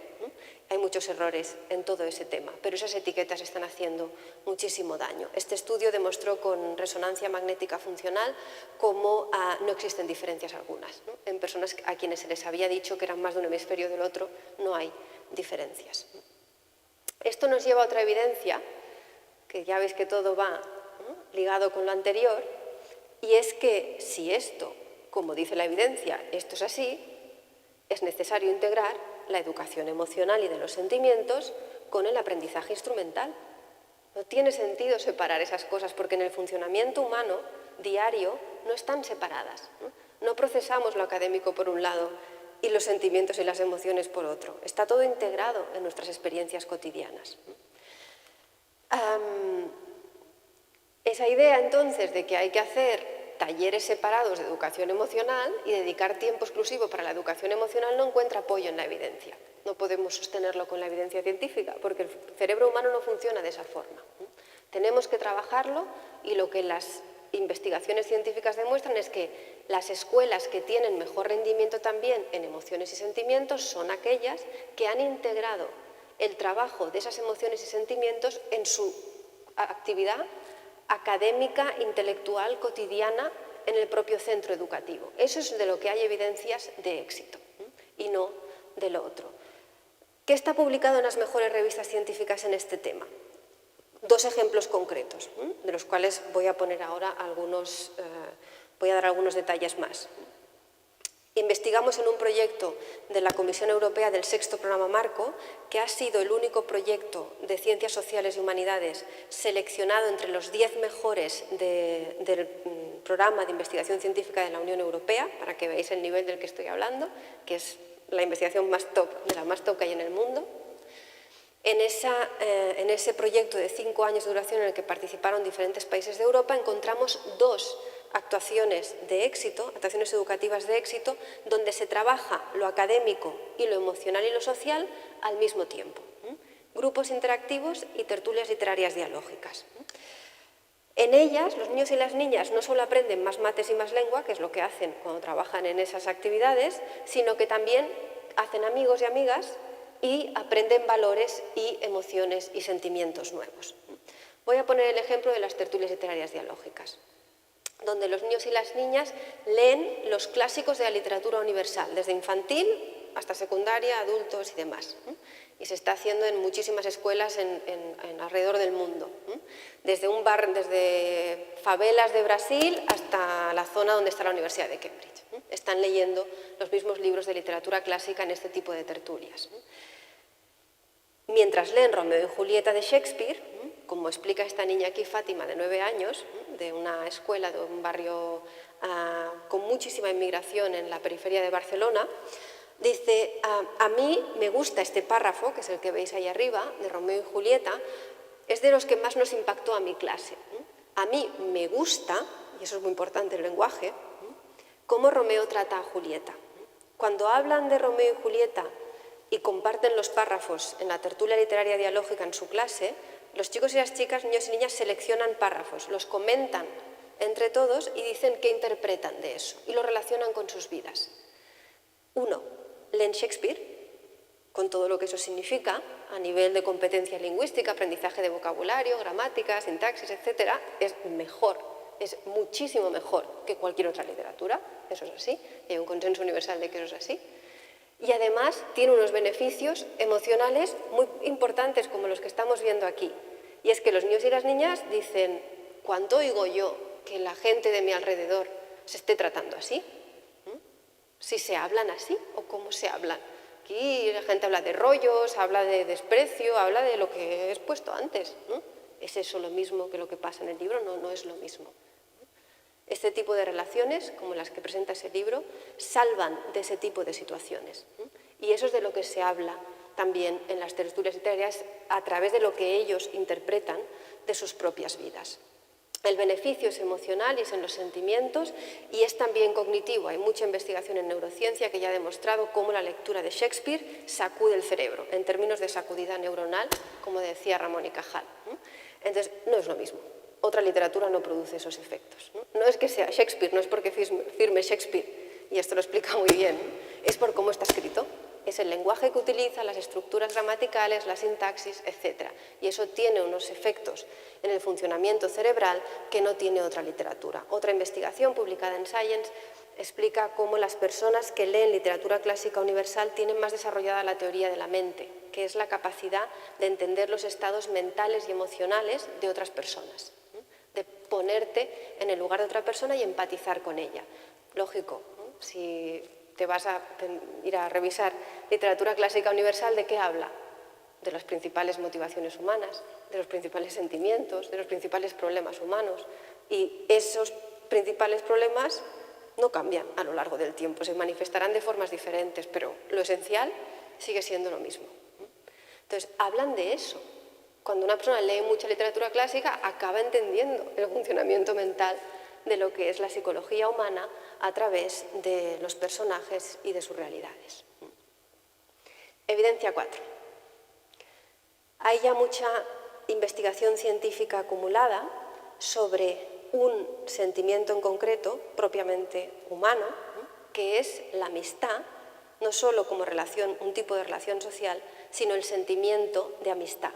Hay muchos errores en todo ese tema, pero esas etiquetas están haciendo muchísimo daño. Este estudio demostró con resonancia magnética funcional cómo no existen diferencias algunas. En personas a quienes se les había dicho que eran más de un hemisferio del otro, no hay diferencias. Esto nos lleva a otra evidencia, que ya veis que todo va ligado con lo anterior, y es que si esto, como dice la evidencia, esto es así, es necesario integrar la educación emocional y de los sentimientos con el aprendizaje instrumental. No tiene sentido separar esas cosas porque en el funcionamiento humano diario no están separadas. No procesamos lo académico por un lado y los sentimientos y las emociones por otro. Está todo integrado en nuestras experiencias cotidianas. Esa idea entonces de que hay que hacer talleres separados de educación emocional y dedicar tiempo exclusivo para la educación emocional no encuentra apoyo en la evidencia. No podemos sostenerlo con la evidencia científica porque el cerebro humano no funciona de esa forma. Tenemos que trabajarlo y lo que las investigaciones científicas demuestran es que las escuelas que tienen mejor rendimiento también en emociones y sentimientos son aquellas que han integrado el trabajo de esas emociones y sentimientos en su actividad académica, intelectual, cotidiana en el propio centro educativo. Eso es de lo que hay evidencias de éxito y no de lo otro. ¿Qué está publicado en las mejores revistas científicas en este tema? Dos ejemplos concretos, de los cuales voy a poner ahora algunos, voy a dar algunos detalles más. Investigamos en un proyecto de la Comisión Europea del Sexto Programa Marco, que ha sido el único proyecto de Ciencias Sociales y Humanidades seleccionado entre los 10 mejores del programa de investigación científica de la Unión Europea, para que veáis el nivel del que estoy hablando, que es la investigación más top, de la más top que hay en el mundo. En ese proyecto de 5 años de duración en el que participaron diferentes países de Europa, encontramos 2 actuaciones de éxito, actuaciones educativas de éxito, donde se trabaja lo académico y lo emocional y lo social al mismo tiempo. Grupos interactivos y tertulias literarias dialógicas. En ellas, los niños y las niñas no solo aprenden más mates y más lengua, que es lo que hacen cuando trabajan en esas actividades, sino que también hacen amigos y amigas y aprenden valores y emociones y sentimientos nuevos. Voy a poner el ejemplo de las tertulias literarias dialógicas, donde los niños y las niñas leen los clásicos de la literatura universal, desde infantil hasta secundaria, adultos y demás. Y se está haciendo en muchísimas escuelas alrededor del mundo. Desde favelas de Brasil hasta la zona donde está la Universidad de Cambridge. Están leyendo los mismos libros de literatura clásica en este tipo de tertulias. Mientras leen Romeo y Julieta de Shakespeare, como explica esta niña aquí, Fátima, de 9 años, de una escuela de un barrio con muchísima inmigración en la periferia de Barcelona, dice, a mí me gusta este párrafo, que es el que veis ahí arriba, de Romeo y Julieta, es de los que más nos impactó a mi clase. A mí me gusta, y eso es muy importante el lenguaje, cómo Romeo trata a Julieta. Cuando hablan de Romeo y Julieta y comparten los párrafos en la tertulia literaria dialógica en su clase, los chicos y las chicas, niños y niñas, seleccionan párrafos, los comentan entre todos y dicen qué interpretan de eso y lo relacionan con sus vidas. Uno, leen Shakespeare, con todo lo que eso significa, a nivel de competencia lingüística, aprendizaje de vocabulario, gramática, sintaxis, etc., es mejor, es muchísimo mejor que cualquier otra literatura, eso es así, y hay un consenso universal de que eso es así. Y además tiene unos beneficios emocionales muy importantes como los que estamos viendo aquí. Y es que los niños y las niñas dicen, ¿cuándo oigo yo que la gente de mi alrededor se esté tratando así? Si se hablan así o cómo se hablan Aquí la gente habla de rollos, habla de desprecio, habla de lo que he expuesto antes, ¿no? ¿Es eso lo mismo que lo que pasa en el libro? No, no es lo mismo. Este tipo de relaciones, como las que presenta ese libro, salvan de ese tipo de situaciones. Y eso es de lo que se habla también en las tertulias literarias a través de lo que ellos interpretan de sus propias vidas. El beneficio es emocional y es en los sentimientos y es también cognitivo. Hay mucha investigación en neurociencia que ya ha demostrado cómo la lectura de Shakespeare sacude el cerebro, en términos de sacudida neuronal, como decía Ramón y Cajal. Entonces, no es lo mismo. Otra literatura no produce esos efectos. No es que sea Shakespeare, no es porque firme Shakespeare, y esto lo explica muy bien, es por cómo está escrito. Es el lenguaje que utiliza, las estructuras gramaticales, la sintaxis, etc. Y eso tiene unos efectos en el funcionamiento cerebral que no tiene otra literatura. Otra investigación publicada en Science explica cómo las personas que leen literatura clásica universal tienen más desarrollada la teoría de la mente, que es la capacidad de entender los estados mentales y emocionales de otras personas, de ponerte en el lugar de otra persona y empatizar con ella. Lógico, ¿no? Si te vas a ir a revisar literatura clásica universal, ¿de qué habla? De las principales motivaciones humanas, de los principales sentimientos, de los principales problemas humanos. Y esos principales problemas no cambian a lo largo del tiempo, se manifestarán de formas diferentes, pero lo esencial sigue siendo lo mismo. Entonces, hablan de eso. Cuando una persona lee mucha literatura clásica, acaba entendiendo el funcionamiento mental de lo que es la psicología humana a través de los personajes y de sus realidades. Evidencia 4. Hay ya mucha investigación científica acumulada sobre un sentimiento en concreto, propiamente humano, que es la amistad, no solo como relación, un tipo de relación social, sino el sentimiento de amistad.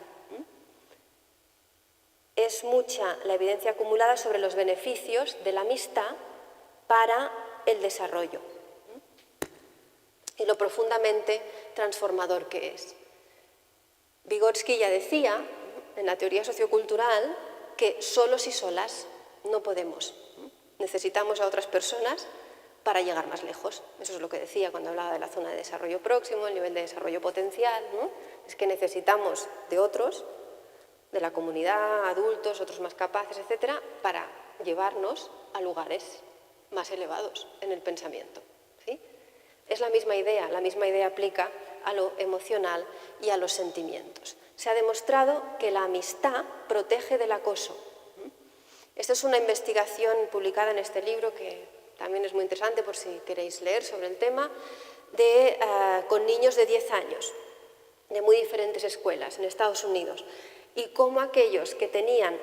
Es mucha la evidencia acumulada sobre los beneficios de la amistad para el desarrollo y lo profundamente transformador que es. Vygotsky ya decía, en la teoría sociocultural, que solos y solas no podemos. Necesitamos a otras personas para llegar más lejos. Eso es lo que decía cuando hablaba de la zona de desarrollo próximo, el nivel de desarrollo potencial, ¿no? Es que necesitamos de otros, de la comunidad, adultos, otros más capaces, etcétera, para llevarnos a lugares más elevados en el pensamiento. ¿Sí? Es la misma idea aplica a lo emocional y a los sentimientos. Se ha demostrado que la amistad protege del acoso. Esta es una investigación publicada en este libro que también es muy interesante por si queréis leer sobre el tema, con niños de 10 años, de muy diferentes escuelas en Estados Unidos. Y cómo aquellos que tenían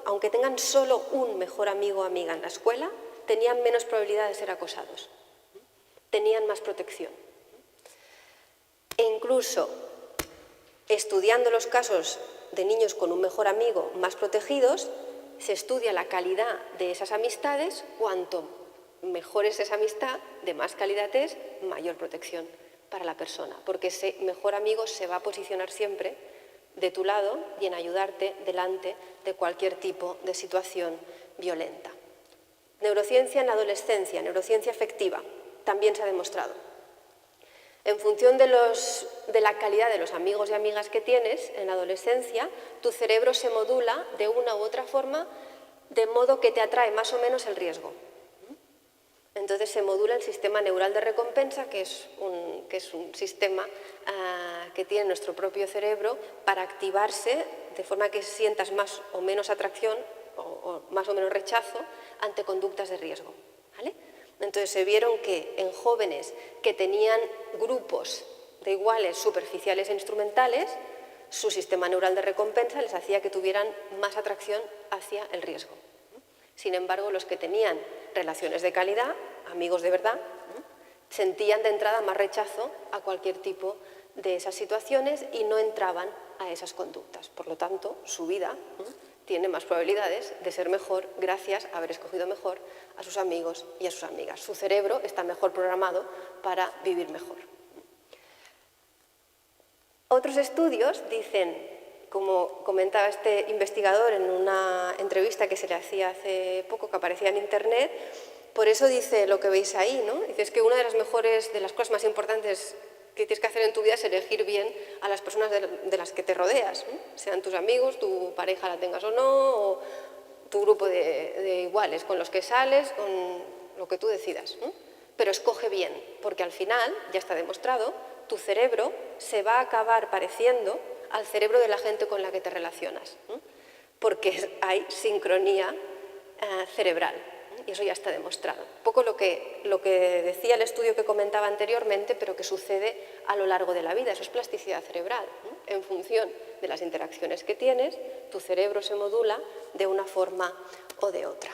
aunque tengan solo un mejor amigo o amiga en la escuela, tenían menos probabilidad de ser acosados, tenían más protección. E incluso estudiando los casos de niños con un mejor amigo más protegidos, se estudia la calidad de esas amistades. Cuanto mejor es esa amistad, de más calidad es, mayor protección para la persona, porque ese mejor amigo se va a posicionar siempre de tu lado y en ayudarte delante de cualquier tipo de situación violenta. Neurociencia en la adolescencia, neurociencia afectiva, también se ha demostrado. En función de la calidad de los amigos y amigas que tienes en la adolescencia, tu cerebro se modula de una u otra forma, de modo que te atrae más o menos el riesgo. Entonces se modula el sistema neural de recompensa, que es un sistema que tiene nuestro propio cerebro para activarse de forma que sientas más o menos atracción o más o menos rechazo ante conductas de riesgo. ¿Vale? Entonces se vieron que en jóvenes que tenían grupos de iguales superficiales e instrumentales, su sistema neural de recompensa les hacía que tuvieran más atracción hacia el riesgo. Sin embargo, los que tenían relaciones de calidad, amigos de verdad, sentían de entrada más rechazo a cualquier tipo de esas situaciones y no entraban a esas conductas. Por lo tanto, su vida tiene más probabilidades de ser mejor gracias a haber escogido mejor a sus amigos y a sus amigas. Su cerebro está mejor programado para vivir mejor. Otros estudios dicen, como comentaba este investigador en una entrevista que se le hacía hace poco, que aparecía en Internet, Por eso dice lo que veis ahí, ¿no? Dice, es que una de las cosas más importantes que tienes que hacer en tu vida es elegir bien a las personas de las que te rodeas, ¿no? Sean tus amigos, tu pareja la tengas o no, o tu grupo de iguales con los que sales, con lo que tú decidas, ¿no? Pero escoge bien, porque al final, ya está demostrado, tu cerebro se va a acabar pareciendo al cerebro de la gente con la que te relacionas, ¿no? Porque hay sincronía cerebral. Y eso ya está demostrado. Un poco lo que decía el estudio que comentaba anteriormente, pero que sucede a lo largo de la vida. Eso es plasticidad cerebral, ¿no? En función de las interacciones que tienes, tu cerebro se modula de una forma o de otra.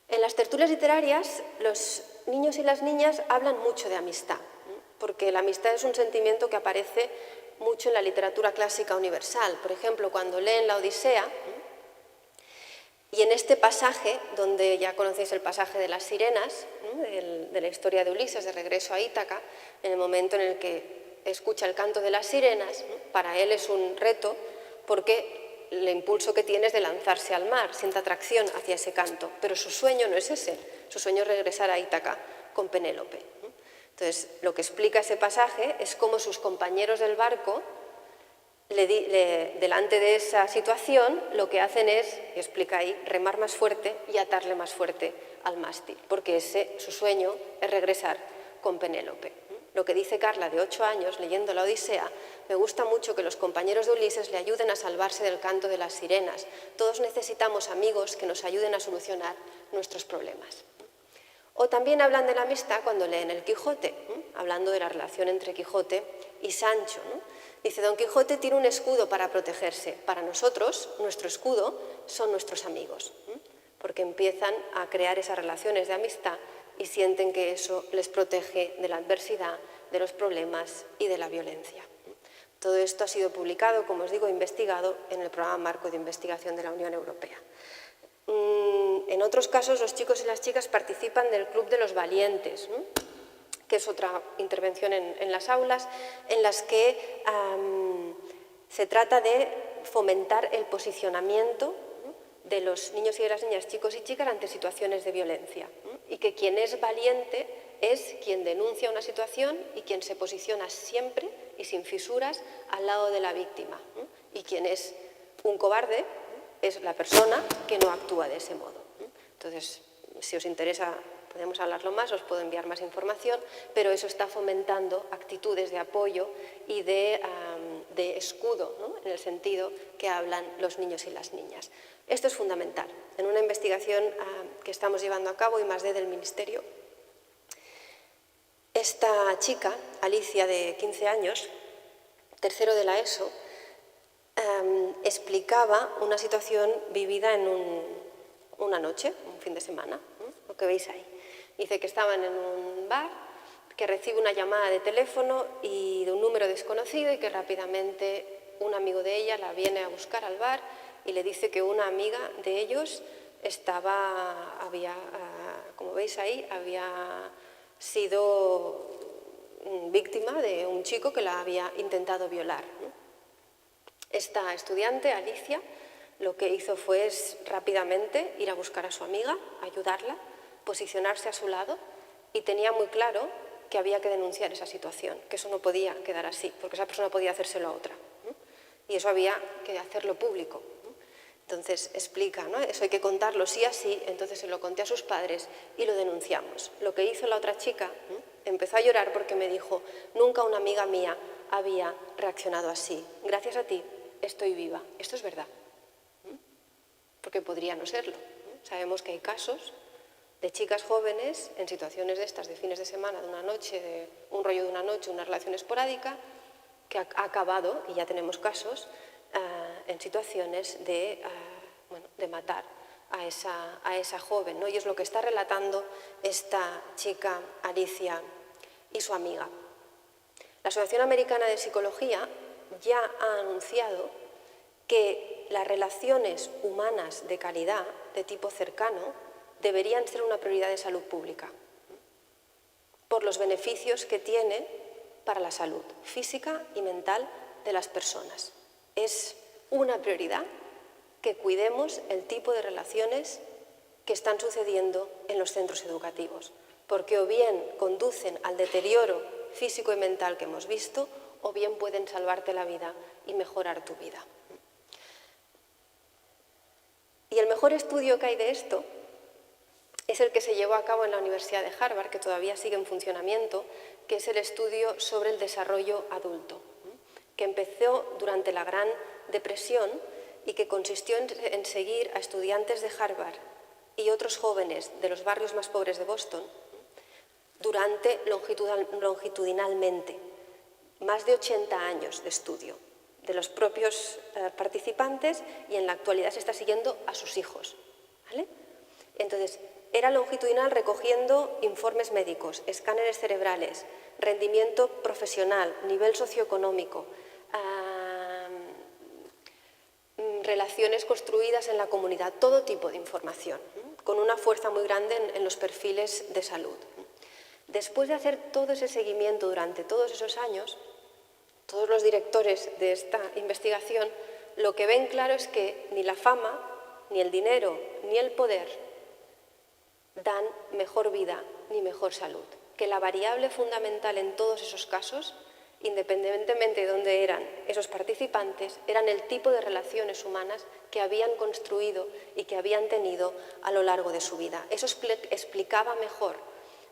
En las tertulias literarias, los niños y las niñas hablan mucho de amistad, ¿no? Porque la amistad es un sentimiento que aparece mucho en la literatura clásica universal. Por ejemplo, cuando leen la Odisea, ¿no? Y en este pasaje, donde ya conocéis el pasaje de las sirenas, ¿no? de la historia de Ulises, de regreso a Ítaca, en el momento en el que escucha el canto de las sirenas, ¿no? Para él es un reto porque el impulso que tiene es de lanzarse al mar, siente atracción hacia ese canto, pero su sueño no es ese, su sueño es regresar a Ítaca con Penélope, ¿no? Entonces, lo que explica ese pasaje es cómo sus compañeros del barco delante de esa situación, lo que hacen es, y explica ahí, remar más fuerte y atarle más fuerte al mástil, porque su sueño es regresar con Penélope. Lo que dice Carla, de 8 años, leyendo la Odisea, me gusta mucho que los compañeros de Ulises le ayuden a salvarse del canto de las sirenas. Todos necesitamos amigos que nos ayuden a solucionar nuestros problemas. O también hablan de la amistad cuando leen el Quijote, hablando de la relación entre Quijote y Sancho, ¿no? Dice, Don Quijote tiene un escudo para protegerse. Para nosotros, nuestro escudo son nuestros amigos, porque empiezan a crear esas relaciones de amistad y sienten que eso les protege de la adversidad, de los problemas y de la violencia. Todo esto ha sido publicado, como os digo, investigado en el programa Marco de Investigación de la Unión Europea. En otros casos, los chicos y las chicas participan del Club de los Valientes, ¿no? Que es otra intervención en las aulas, en las que se trata de fomentar el posicionamiento, ¿no? De los niños y de las niñas, chicos y chicas, ante situaciones de violencia, ¿no? Y que quien es valiente es quien denuncia una situación y quien se posiciona siempre y sin fisuras al lado de la víctima, ¿no? Y quien es un cobarde es la persona que no actúa de ese modo, ¿no? Entonces, si os interesa, podemos hablarlo más, os puedo enviar más información, pero eso está fomentando actitudes de apoyo y de escudo, ¿no? En el sentido que hablan los niños y las niñas. Esto es fundamental. En una investigación que estamos llevando a cabo, I+D del Ministerio, esta chica, Alicia, de 15 años, tercero de la ESO, explicaba una situación vivida en una noche, un fin de semana, ¿no? Lo que veis ahí. Dice que estaban en un bar, que recibe una llamada de teléfono y de un número desconocido y que rápidamente un amigo de ella la viene a buscar al bar y le dice que una amiga de ellos como veis ahí, había sido víctima de un chico que la había intentado violar, ¿no? Esta estudiante, Alicia, lo que hizo fue rápidamente ir a buscar a su amiga, ayudarla, posicionarse a su lado y tenía muy claro que había que denunciar esa situación, que eso no podía quedar así, porque esa persona podía hacérselo a otra, ¿no? Y eso había que hacerlo público, ¿no? Entonces explica, ¿no? Eso hay que contarlo sí a sí, entonces se lo conté a sus padres y lo denunciamos. Lo que hizo la otra chica, ¿no? Empezó a llorar porque me dijo, nunca una amiga mía había reaccionado así. Gracias a ti estoy viva. Esto es verdad, ¿no? Porque podría no serlo, ¿no? Sabemos que hay casos de chicas jóvenes en situaciones de estas, de fines de semana, de una noche, de un rollo de una noche, una relación esporádica, que ha acabado, y ya tenemos casos, en situaciones de matar a esa joven, ¿no? Y es lo que está relatando esta chica, Alicia, y su amiga. La Asociación Americana de Psicología ya ha anunciado que las relaciones humanas de calidad, de tipo cercano, deberían ser una prioridad de salud pública, por los beneficios que tiene para la salud física y mental de las personas. Es una prioridad que cuidemos el tipo de relaciones que están sucediendo en los centros educativos, porque o bien conducen al deterioro físico y mental que hemos visto, o bien pueden salvarte la vida y mejorar tu vida. Y el mejor estudio que hay de esto es el que se llevó a cabo en la Universidad de Harvard, que todavía sigue en funcionamiento, que es el estudio sobre el desarrollo adulto, que empezó durante la Gran Depresión y que consistió en seguir a estudiantes de Harvard y otros jóvenes de los barrios más pobres de Boston longitudinalmente, más de 80 años de estudio de los propios participantes, y en la actualidad se está siguiendo a sus hijos, ¿vale? Entonces, era longitudinal recogiendo informes médicos, escáneres cerebrales, rendimiento profesional, nivel socioeconómico, relaciones construidas en la comunidad, todo tipo de información, con una fuerza muy grande en los perfiles de salud. Después de hacer todo ese seguimiento durante todos esos años, todos los directores de esta investigación lo que ven claro es que ni la fama, ni el dinero, ni el poder dan mejor vida ni mejor salud. Que la variable fundamental en todos esos casos, independientemente de dónde eran esos participantes, eran el tipo de relaciones humanas que habían construido y que habían tenido a lo largo de su vida. Eso explicaba mejor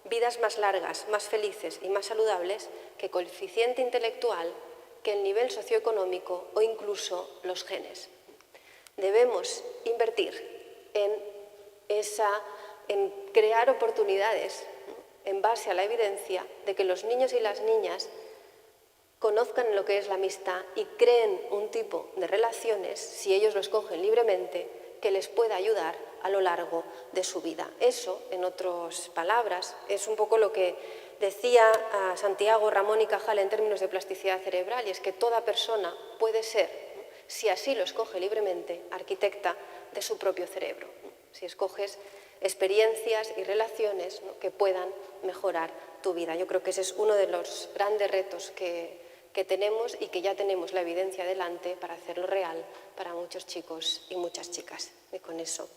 vidas más largas, más felices y más saludables que coeficiente intelectual, que el nivel socioeconómico o incluso los genes. Debemos invertir en crear oportunidades en base a la evidencia de que los niños y las niñas conozcan lo que es la amistad y creen un tipo de relaciones, si ellos lo escogen libremente, que les pueda ayudar a lo largo de su vida. Eso, en otras palabras, es un poco lo que decía Santiago Ramón y Cajal en términos de plasticidad cerebral, y es que toda persona puede ser, si así lo escoge libremente, arquitecta de su propio cerebro. Si escoges experiencias y relaciones, ¿no?, que puedan mejorar tu vida. Yo creo que ese es uno de los grandes retos que tenemos y que ya tenemos la evidencia delante para hacerlo real para muchos chicos y muchas chicas. Y con eso